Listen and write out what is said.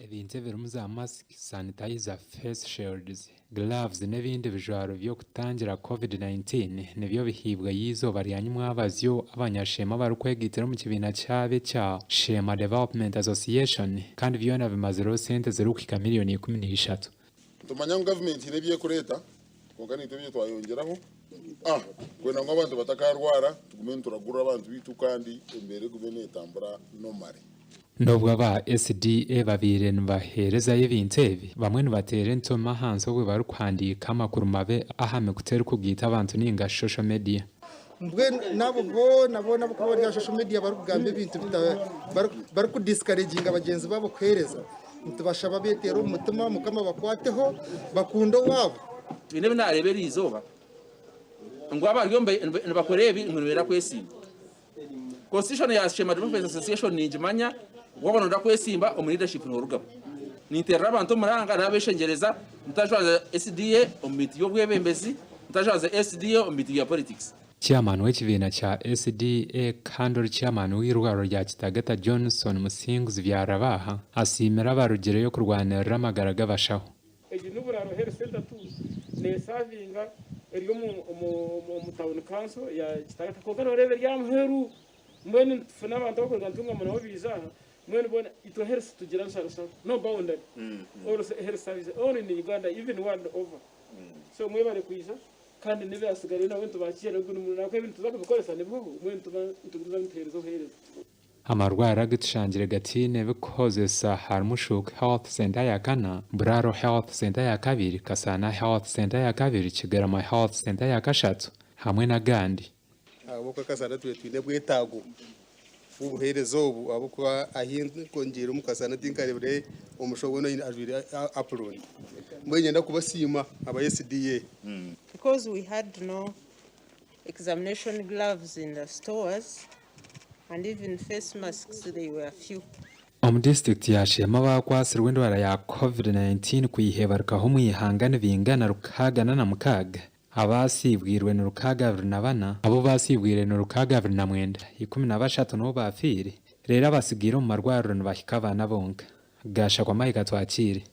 Ebintu birimu za mask, sanitizer, face shields, gloves n'ebindi bijwaro byo kutangira COVID-19 nibyo bihibwa y'izuba rya nyamwabazyo abanyashema barukwegitira mu kibiina cyabe cya Sheema Development Association kandi byona bimaziro sente zirukika miliyoni 13. Tumanya government irebye kureta kongani tubye twayongeraho kwena ngo abantu batakarwara tugume turagura abantu bitu kandi imbere guvene tambura no mare. Nubwo aba SDA babire nbahereza y'ibintu ebi bamwe nibatera ntoma hanso bwe bari kwandika amakuru mabe ahame gutera kugita abantu ninga social media. Mbwe nabo nabona ko bari social media bari kugambe ibintu bari ku discouraging abagenzi babo kwereza ntubashaba betera umutima mukama bakwateho bakundo wabo bine binarebera izoba ngo abaryo bakorebe inkurubera kwesi constitution ya Sheema Development Association ninjimanya wabona ndakwesimba mu leadership n'urugabo niterera abantu muranga nabeshengereza mutajwaza SDA omiti y'obwebembezi mutajwaza SDA omiti ya politics. Chairman w'ekibiina cya SDA kandi chairman w'irwaro rya Kitagata Johnson Musinguzi byarabaha asimira abarugero yo kurwanira amagara gabashaho. Eginuburaro health center tu ne savinga eriyo mu town council ya Kitagata kokano rebe ryamheru mwene funa abantu bakorwa ntunga mu biza mwene bona ito health tugira nsarasa no boundary all health service all in Uganda even world over so mwe bari kuiza kandi nibe asigare nawe tubakira n'umuntu nako ibintu tuzakoresha nibwo mwene tuguza miterezo hereza Amarwariro gitshangire gatine bikozesa Harmushuk Health Center ya kana Buraro Health Center ya kabiri Kasana Health Center ya kabiri Kigarama Health Center ya kashatu hamwe na Gandi abo kasana twine bwetago ubuherezo ubu abo kwa ahinze kongera umukasana tinkarebere umushobo no ajuri upload mwenye ndakubasima aba SDA because we had no examination gloves in the stores and even face masks they were few. District ya Sheema bakwasirwe indwara ya COVID-19 kuyihebarukaho mwihangane bingana rukagana na mukaga abasibwirwe n'urukaga 24 abo basibwire n'urukaga 29 13 no bafire rero abasigira mu marwariro n'abahika abana bonka gasha kwa Mike twakire.